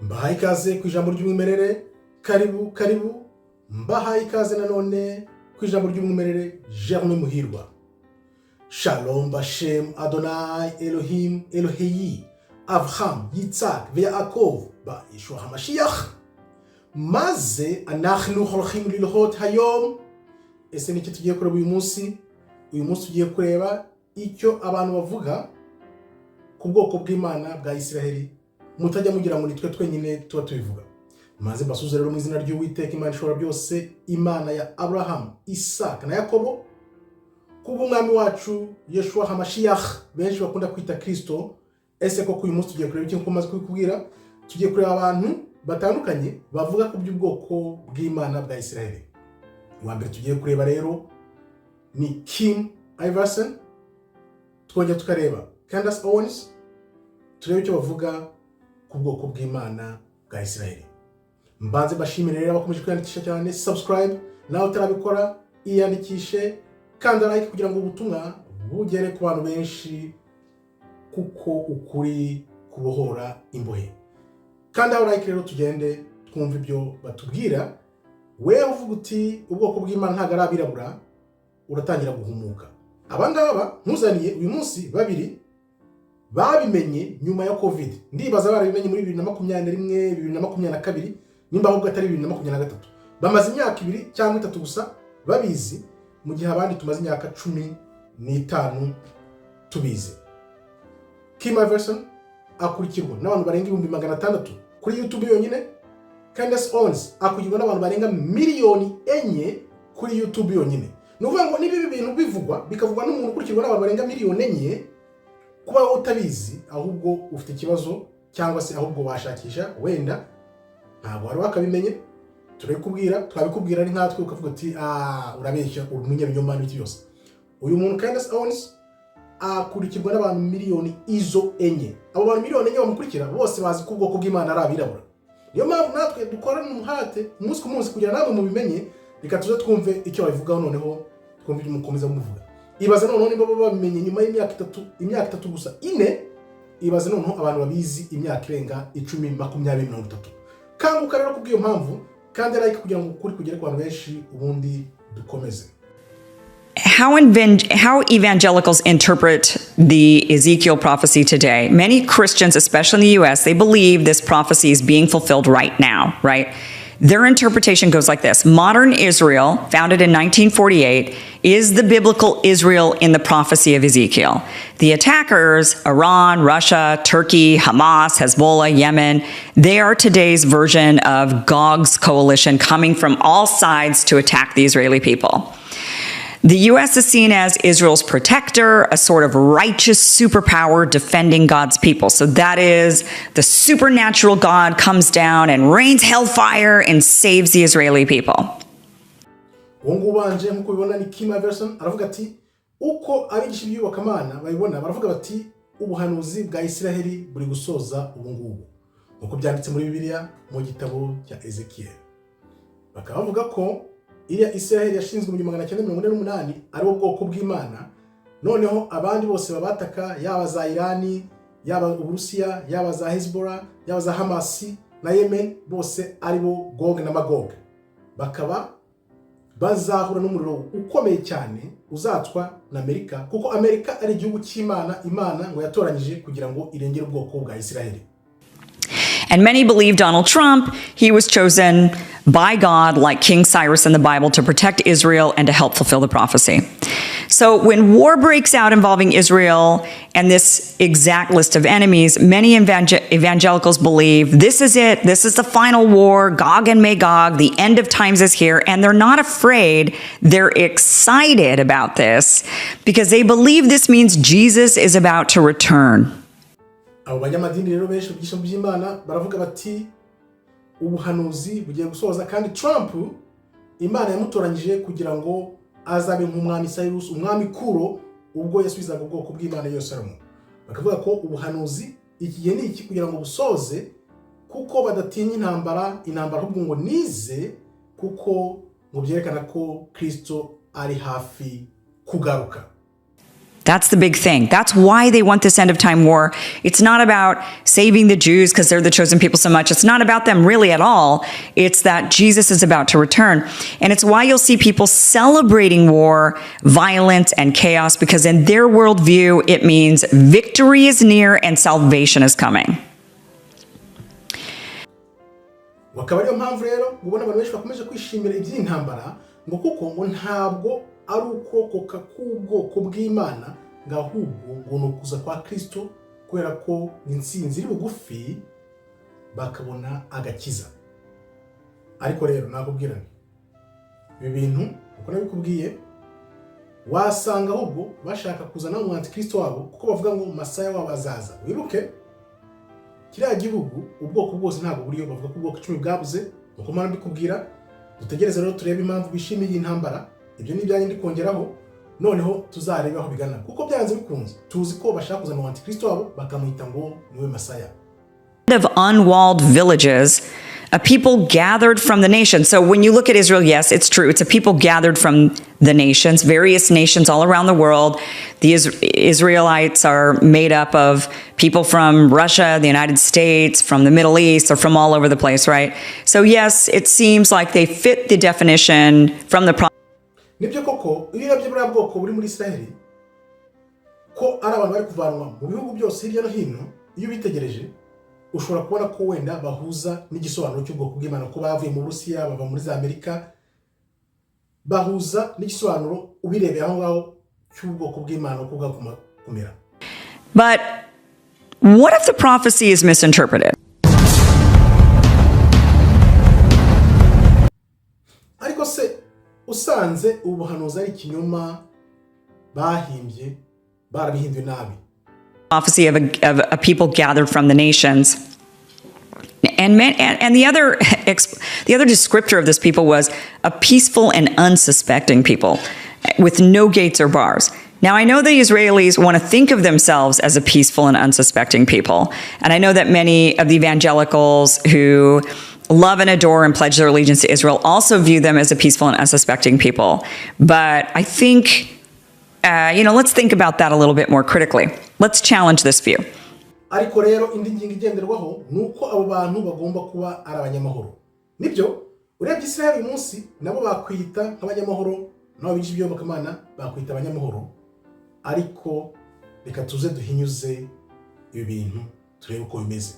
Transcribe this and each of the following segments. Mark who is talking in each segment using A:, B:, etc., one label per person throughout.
A: Mbahaye ikaze ku ijambo ry'umwimerere, karibu. Mbahaye ikaze nanone ku ijambo ry'umwimerere, Jerome Muhirwa. Shalom Bashem Adonai Elohim Eloheyi Avraham Yitzhak veYaakov ba Yeshua HaMashiach. Maze anachnu holchim lilhot hayom. Ese ni iki tugiye kureba uyu munsi? Uyu munsi tugiye kureba icyo abantu bavuga ku bwoko bw'Imana bwa Isiraheli. Mutajya mugira ngo nitwe twenyine tuba tubivuga. Maze mbasuze rero mu izina ry'Uwiteka Imana ishobora byose, Imana ya Abraham, Isaac na Yakobo, kubw'umwami wacu Yeshua HaMashiach benshi bakunda kwita Kristo. Ese koko uyu munsi tugiye kureba iki nko maze kubikubwira? Tugiye kureba abantu batandukanye bavuga ku by'ubwoko bw'Imana bwa Isiraheli. Uwa mbere tugiye kureba rero ni Kim Iverson. Twongera tukareba Candace Owens. Turebe icyo bavuga ku bwoko bw'Imana bwa Isiraheli. Mbanze bashimire rero abakomeje kwiyandikisha cyane, subscribe nawe utarabikora iyandikishe, kanda like kugira ngo ubutumwa bugere ku bantu benshi, kuko ukuri kubohora imbohe. Kanda like rero tugende twumva ibyo batubwira. Wewe uvuga uti ubwoko bw'Imana ntago ari abirabura, uratangira guhumuka. Abangaba ntuzaniye uyu munsi babiri babimenye nyuma ya COVID. Ndibaza barabimenye muri 2021, 2022, nimba ahubwo atari 2023. Bamaze imyaka 2 cyangwa 3 gusa babizi, mu gihe abandi tumaze imyaka 15 tubizi. Kim Iverson akurikirwa n'abantu barenga 600,000 kuri YouTube yonyine. Candace Owens akurikirwa n'abantu barenga 4 miliyoni kuri YouTube yonyine. Nuvuga ngo nibi bintu bivugwa bikavugwa n'umuntu ukurikirwa n'abantu barenga 4 miliyoni, kuba utabizi ahubwo ufite ikibazo, cyangwa se ahubwo washakisha wenda ntabwo wari wakabimenye. Twabikubwira ari nkatwe ukavuga ati urabeshya, umunyabinyoma n'iki byose. Uyu muntu Candace Owens akurikirwa n'abantu 4 miliyoni. Abo bantu 4 miliyoni bamukurikira bose bazi ko ubwoko bw'Imana ari abirabura. Niyo mpamvu natwe dukorana umuhate umunsi ku munsi kugira namwe mubimenye. Reka tuze twumve icyo babivugaho, noneho twumve ibyo mukomeza muvuga. Ibaze noneho niba babimenye nyuma y'imyaka 3 gusa 4. Ibaze noneho abantu babizi imyaka irenga 10, 20, 30. Kanguka rero kubw'iyo mpamvu, kandi like kugira ngo ukuri kugere ku bantu benshi, ubundi dukomeze.
B: How evangelicals interpret the Ezekiel prophecy today. Many Christians, especially in the U.S., they believe this prophecy is being fulfilled right now, right? Their interpretation goes like this. Modern Israel, founded in 1948, is the biblical Israel in the prophecy of Ezekiel. The attackers, Iran, Russia, Turkey, Hamas, Hezbollah, Yemen, they are today's version of Gog's coalition coming from all sides to attack the Israeli people. The U.S. is seen as Israel's protector, a sort of righteous superpower defending God's people. So that is, the supernatural God comes down and rains hellfire and saves the Israeli people.
A: Wongo banje nkuko bibona ni Kim Iverson aravuga ati uko abigisha iby'ubukamana bayibona, baravuga bati ubuhanuzi bwa Isiraheli buri gusoza ubungubu, nkuko byanditse muri Bibiliya mu gitabo cya Ezekiel. Bakaba bavuga ko iriya Isiraheli yashinzwe mu 1948 ari ubwoko bw'Imana. Noneho abandi bose babataka, yaba za Irani, yaba Uburusiya, yaba za Hezbollah, yaba za Hamas na Yemen, bose ari bo Gog na Magog. Bakaba bazahura n'umuriro ukomeye cyane uzatwa na Amerika, kuko Amerika ari igihugu cy'Imana, Imana ngo yatoranyije kugira ngo irengere ubwoko bwa Isiraheli.
B: And many believe Donald Trump, he was chosen by God, like King Cyrus in the Bible, to protect Israel and to help fulfill the prophecy. So when war breaks out involving Israel and this exact list of enemies, many evangelicals believe this is it. This is the final war, Gog and Magog. The end of times is here. And they're not afraid. They're excited about this because they believe this means Jesus is about to return.
A: Abo banyamadini rero benshi bigisha by'Imana baravuga bati ubuhanuzi bugiye gusoza, kandi Trump Imana yamutoranyije kugira ngo azabe nk'umwami Cyrus, umwami Kuro, ubwo yasubizaga ubwoko bw'Imana Yerusalemu. Bakavuga ko ubuhanuzi ikigiye ni iki kugira ngo busoze, kuko badatinya intambara ahubwo ngo nize, kuko ngo byerekana ko Kristo ari hafi kugaruka.
B: That's the big thing. That's why they want this end of time war. It's not about saving the Jews because they're the chosen people so much. It's not about them really at all. It's that Jesus is about to return. And it's why you'll see people celebrating war, violence, and chaos, because in their worldview, it means victory is near and salvation is coming.
A: Wakaba ariyo mpamvu rero ubona abantu benshi bakomeje kwishimira iby'intambara ngo kuko ngo ntabwo ari ukurokoka k'ubwoko bw'Imana, ngo ahubwo ngo ni ukuza kwa Kristo, kubera ko intsinzi iri bugufi bakabona agakiza. Ariko rero nakubwira ibi bintu uko nabikubwiye, wasanga ahubwo bashaka kuzana umwantikristo wabo kuko bavuga ngo Masaya wabo azaza. Wibuke kiriya gihugu ubwoko bwose ntabwo buriyo, bavuga ko ubwoko 10 bwabuze. Nuko mpamvu mbikubwira, dutegereze rero turebe impamvu bishimiye intambara. Ibyo ni ibyanjye ndi kongeraho, noneho tuzareba aho bigana, kuko byanze bikunze tuzi ko bashaka kuzana umwantikristo wabo bakamwita ngo niwe Masaya.
B: Of unwalled villages, a people gathered from the nations. So when you look at Israel, yes, it's true. It's a people gathered from the nations, various nations all around the world. The Israelites are made up of people from Russia, the United States, from the Middle East, or from all over the place, right? So yes, it seems like they fit the definition from the
A: Nibyo koko iyo nabyo buri bwoko buri muri Israel ko ari abantu bari kuvanwa mu bihugu byose hirya no hino. Iyo bitegereje ushobora kubona ko wenda bahuza n'igisobanuro cy'ubwoko bw'Imana, ko bavuye mu Rusiya bava muri za Amerika, bahuza n'igisobanuro ubirebeye aho ngaho cy'ubwoko bw'Imana uko bwakumera.
B: But what if the prophecy is misinterpreted?
A: Ariko se usanze ubuhanuzi ari ikinyoma bahimbye, barabihinduye nabi.
B: Prophecy of a people gathered from the nations. And the other descriptor of this people was a peaceful and unsuspecting people with no gates or bars. Now, I know the Israelis want to think of themselves as a peaceful and unsuspecting people. And I know that many of the evangelicals who love and adore and pledge their allegiance to Israel also view them as a peaceful and unsuspecting people. But I think, let's think about that a little bit more critically. Let's challenge this view.
A: Ariko rero indi ngingo igenderwaho nuko abo bantu bagomba kuba ari abanyamahoro. Nibyo urebye Israel uyu munsi nabo bakwita nk'abanyamahoro, nabo bije ibyo bakamana bakwita abanyamahoro. Ariko reka tuze duhinyuze ibi bintu turebe uko bimeze.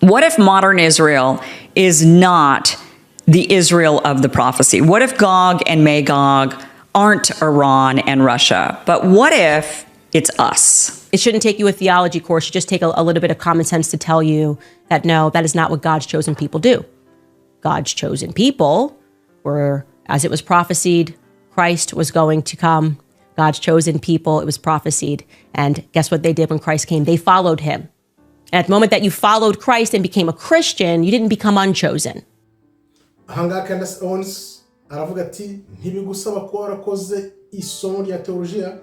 B: What if modern Israel is not the Israel of the prophecy? What if Gog and Magog aren't Iran and Russia? But what if it's us?
C: It shouldn't take you a theology course. You just take a little bit of common sense to tell you that no, that is not what God's chosen people do. God's chosen people were, as it was prophesied, Christ was going to come. God's chosen people, it was prophesied. And guess what they did when Christ came? They followed him. And at the moment that you followed Christ and became a Christian, you didn't become unchosen.
A: Ahangaha Candace Owens aravuga ati ntibigusaba ko warakoze isomo rya teologiya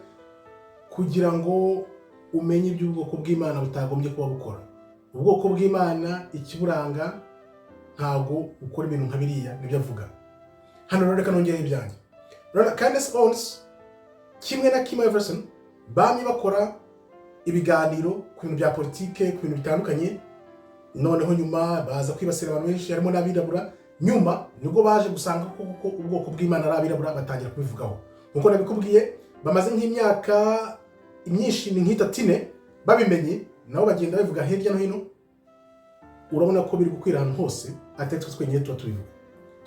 A: kugira ngo umenye iby'ubwoko bw'Imana butagombye kuba bukora. Ubwoko bw'Imana ikiburanga ntago ukora ibintu nka biriya nibyo avuga. Hano rero reka nongere ibyanjye. Candace Owens kimwe na Kim Everson bamye bakora ibiganiro ku bintu bya politike, ku bintu bitandukanye, noneho nyuma baza kwibasira abantu benshi harimo n'abirabura. Nyuma nibwo baje gusanga ko ubwoko bw'Imana ari abirabura, batangira kubivugaho. Nkuko nabikubwiye bamaze nk'imyaka imyinshi ni nk'itatine babimenye, nabo bagenda babivuga hirya no hino. Urabona ko biri gukwira ahantu hose, atetwe twenyine tuba tubivuga.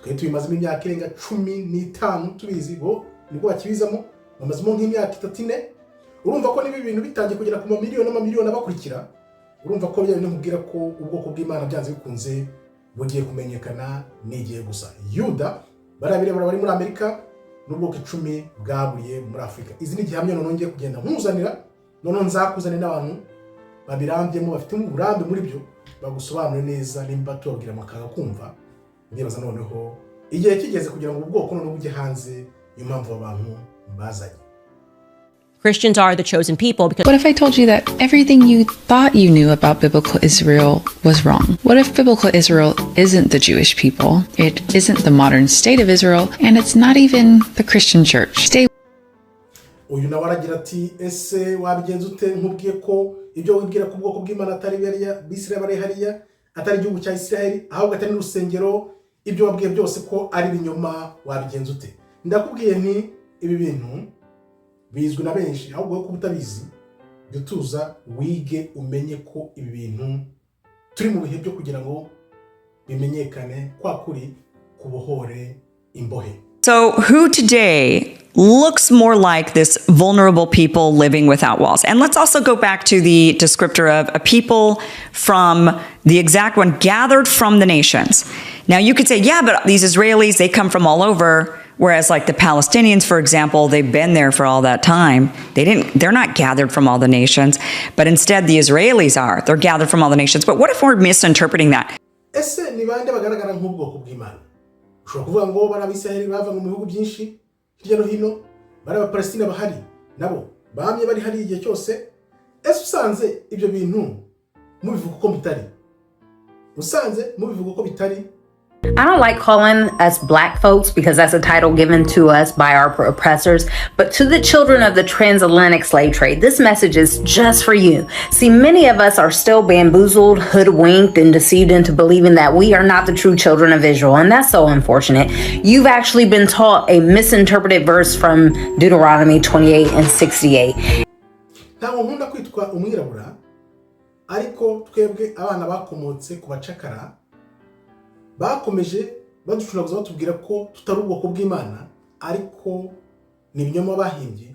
A: Twe tuyimazemo imyaka irenga 15 tubizi, bo nibwo bakibizamo bamazemo nk'imyaka itatine. Urumva ko nibi bintu bitangiye kugera ku mamiliyoni abakurikira. Urumva ko bya bintu nkubwira ko ubwoko bw'Imana byanze bikunze bugiye kumenyekana n'igiye gusa. Yuda barabireba bari muri Amerika n'ubwoko 10 bwaburiye muri Afrika. Izi ni gihamya none ngiye kugenda nkuzanira, none nzakuzanira n'abantu babirambyemo bafite uburambe muri byo, bagusobanure neza nimba tubabwira makaga kumva. Ndibaza noneho igihe kigeze kugira ngo ubwoko none bujye hanze, impamvu abantu bazanye.
C: Christians are the chosen people because...
D: What if I told you that everything you thought you knew about biblical Israel was wrong? What if biblical Israel isn't the Jewish people, it isn't the modern state of Israel, and it's not even the Christian church?
A: uyu nawe aragira ati ese wabigenza ute nkubwiye ko ibyo wibwira ku bwoko bw'Imana atari Bisirayeli bari hariya atari igihugu cya Isirayeli ahubwo atari n'urusengero ibyo wabwiye byose ko ari binyoma wabigenza ute? Ndakubwiye nti ibi bintu bizwi na benshi ahubwo ko utabizi dutuza wige umenye ko ibi bintu turi mu bihe byo kugira ngo bimenyekane kwa kuri kubohore imbohe.
B: So who today looks more like this vulnerable people living without walls? And let's also go back to the descriptor of a people from the exact one gathered from the nations. Now you could say, yeah, but these Israelis, they come from all over. Whereas like the Palestinians, for example, they've been there for all that time. They're not gathered from all the nations, but instead the Israelis are. They're gathered from all the nations. But what if we're misinterpreting that?
A: Ese ni bande bagaragara nk'ubwoko bw'Imana? Ushobora kuvuga ngo bari Abisirayeli bava mu bihugu byinshi hirya no hino, bari Abapalestina bahari nabo bamye bari hari igihe cyose. Ese usanze ibyo bintu mubivuga ko bitari? Usanze mubivuga ko bitari?
E: I don't like calling us black folks because that's a title given to us by our oppressors, but to the children of the transatlantic slave trade, this message is just for you. See, many of us are still bamboozled, hoodwinked, and deceived into believing that we are not the true children of Israel, and that's so unfortunate. You've actually been taught a misinterpreted verse from Deuteronomy 28:68.
A: Ntabwo nkunda kwitwa umwirabura, ariko twebwe abana bakomotse ku bacakara bakomeje baducuraguza batubwira ko tutari ubwoko bw'Imana, ariko ni ibinyoma bahimbye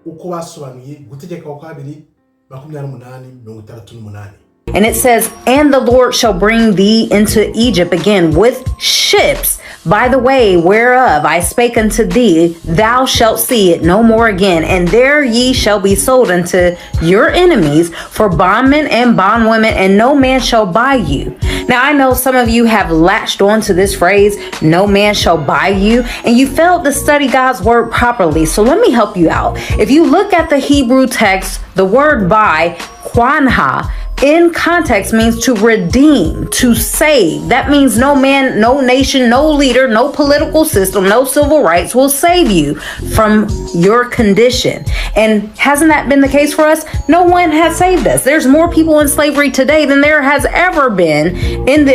A: uko basobanuye gutegeka kwa 2:28.
E: And it says, and the Lord shall bring thee into Egypt again with ships, by the way whereof I spake unto thee, thou shalt see it no more again, and there ye shall be sold unto your enemies for bondmen and bondwomen, and no man shall buy you. Now I know some of you have latched on to this phrase, no man shall buy you, and you failed to study God's word properly. So let me help you out. If you look at the Hebrew text, the word buy, kwanha, in context means to redeem, to save. That means no man, no nation, no leader, no political system, no civil rights will save you from your condition. And hasn't that been the case for us? No one has saved us. There's more people in slavery today than there has ever been in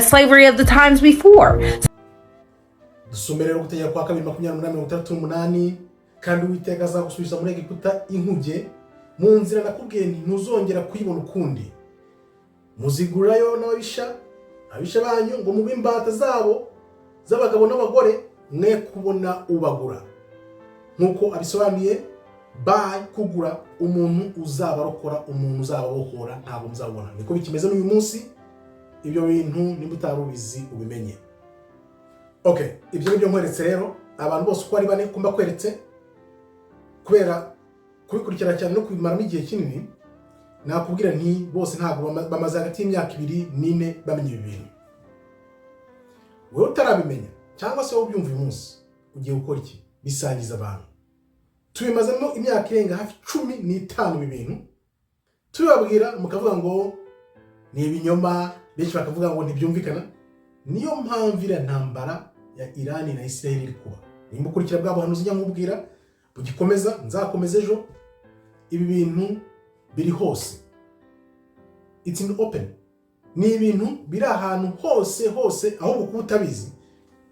E: slavery of the times before.
A: Dusomera gutegeka kwa 2:38 kandi Uwiteka azagusubiza muri Egiputa inkuge mu nzira nakubwiye nti ntuzongera kuyibona ukundi. Muzigurayo n'ababisha banyu ngo mube imbata zabo z'abagabo n'abagore mwe kubona ubagura. Nkuko abisobanuye buy kugura umuntu uzabarokora, umuntu uzababohora ntabwo muzabona. Niko bikimeze n'uyu munsi. Ibyo bintu nimba utarubizi ubimenye. Okay, ibyo nibyo nkweretse rero abantu bose uko ari bane kumba kweretse kubera kubikurikira cyane no kubimaramo igihe kinini. Nakubwira nti bose ntabwo bamaze hagati y'imyaka 2 n'4 bamenye ibi bintu. Wowe utarabimenya cyangwa se wowe ubyumva uyu munsi ugiye gukora iki? Bisangiza abantu. Tubimazemo imyaka irenga hafi 15 ibi bintu. Tubabwira mukavuga ngo ni ibinyoma, benshi bakavuga ngo ntibyumvikana. Niyo mpamvu ira ntambara ya Iran na Israel iri kuba. Nimba ukurikira bwa bantu zijya nkubwira bugikomeza nzakomeza ejo. Ibi bintu biri hose. It's in open. Ni ibintu biri ahantu hose aho utabizi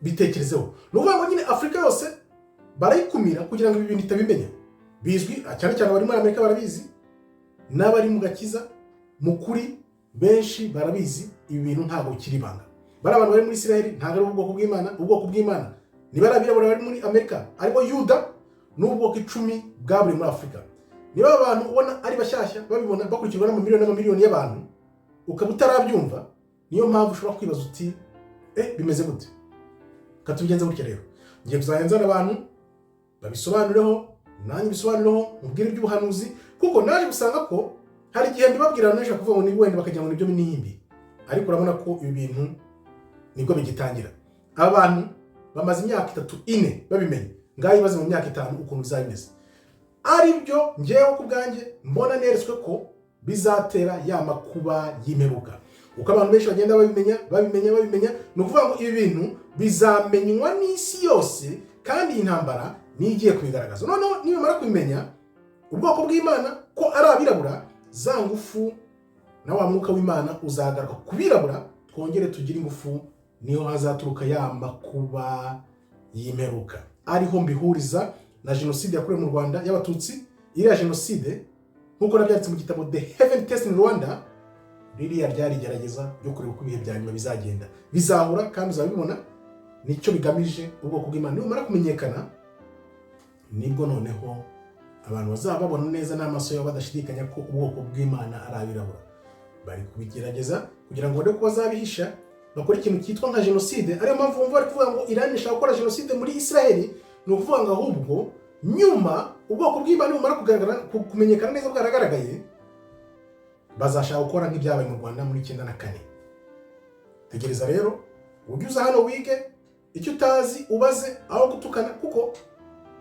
A: bitekerezeho. Nuvuga ngo nyine Afrika yose barayikumira kugira ngo ibi bintu itabimenya. Bizwi cyane cyane bari muri Amerika barabizi, n'abari mu gakiza mukuri benshi barabizi. Ibi bintu ntabwo kiribanga. Bari abantu bari muri Israel ntabwo ari ubwoko bw'Imana. Ubwoko bw'Imana ni barabirabura bari muri Amerika, ariko Yuda n'ubwoko 10 bwaburi muri Afrika. Niba abantu ubona ari bashyashya babibona bakurikirwa n'amamiliyoni y'abantu ukaba utarabyumva, niyo mpamvu ushobora kwibaza uti bimeze gute? Katubigenza gutya rero. Ngiye kuzahenzana abantu babisobanureho, nanjye bisobanureho, mubwire iby'ubuhanuzi, kuko naje gusanga ko hari igihe ndibabwira nesha kuvuga ngo ni wenda bakagira ngo nibyo binihimbi, ariko urabona ko ibi bintu nibwo bigitangira. Abantu bamaze imyaka 3-4 babimenye, ngaho ibaze mu myaka 5 ukuntu bizabimeze. Aribyo ngewe ku bwanjye mbona neretswe ko bizatera ya makuba y'imperuka. Uko abantu benshi bagenda babimenya, no kuvuga ngo ibi bintu bizamenywa n'isi yose, kandi intambara nigiye kubigaragaza. Noneho nibamara kubimenya ubwoko bw'Imana ko ari abirabura, za ngufu na wa mwuka w'Imana uzagaruka kubirabura, twongere tugire ingufu, niho hazaturuka ya makuba y'imperuka. Ariho mbihuriza na jenoside yakorewe mu Rwanda y'Abatutsi. Iriya jenoside nkuko nabyanditse mu gitabo The Heaven Test in Rwanda, ririya ryari gerageza ryo kureba uko ibihe bya nyuma bizagenda, bizahura kandi uzabibona. Nicyo bigamije ubwoko bw'Imana. Nimara kumenyekana, nibwo noneho abantu bazaba babona neza n'amaso yabo badashidikanya ko ubwoko bw'Imana ari abirabura. Bari kubigerageza kugira ngo barebe ko bazabihisha, bakora ikintu cyitwa nka jenoside. Ariyo mpamvu bumva bari kuvuga ngo Iran ishaka gukora jenoside muri Israeli. Ni ukuvuga ngo ahubwo nyuma ubwoko bw'Imana bumara kugaragara, kumenyekana neza bwaragaragaye, bazashaka gukora nk'ibyabaye mu Rwanda muri 94. Tegereza rero, ujye uza hano wige icyo utazi, ubaze aho gutukana, kuko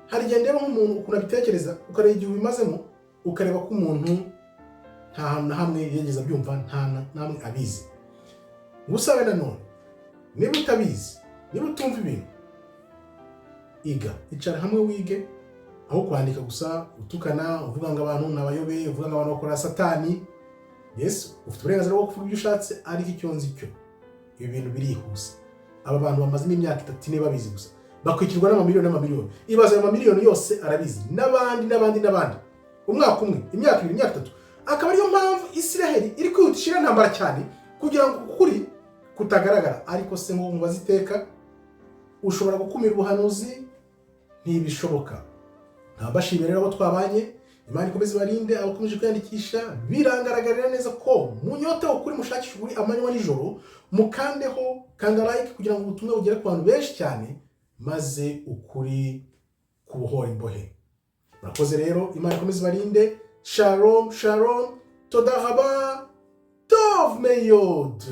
A: hari igihe ndeba nk'umuntu ukuntu abitekereza, ukareba igihe ubimazemo, ukareba ko umuntu nta hantu na hamwe yigeze abyumva, nta namwe abizi. Gusa nanone niba utabizi, niba utumva ibintu, iga, icara hamwe wige, aho kwandika gusa utukana, uvuga ngo abantu nabayobe, uvuga ngo abantu bakora satani. Yes, ufite uburenganzira bwo kuvuga ibyo ushatse, ariko icyo nzi cyo ibi bintu birihuse. Aba bantu bamazemo imyaka 3 niba babizi gusa, bakwikirwa n'amamiliyoni n'amamiliyoni. Ibaza ayo mamiliyoni yose arabizi, n'abandi. Umwaka umwe, imyaka 2, imyaka 3. Akaba ariyo mpamvu Israeli iri kwihutishira intambara cyane kugira ngo ukuri kutagaragara. Ariko se ngo mubaze iteka, ushobora gukumira ubuhanuzi? Ntibishoboka. Ntabashimira rero abo twabanye. Imana ikomeze barinde abakomeje kwiyandikisha. Birangaragarira neza ko munyota ukuri, mushakisha ukuri amanywa n'ijoro, mukandeho kanda like kugira ngo ubutumwa bugere ku bantu benshi cyane, maze ukuri kubohora imbohe. Murakoze rero, Imana ikomeze barinde. Shalom, shalom, toda raba, tov meyod.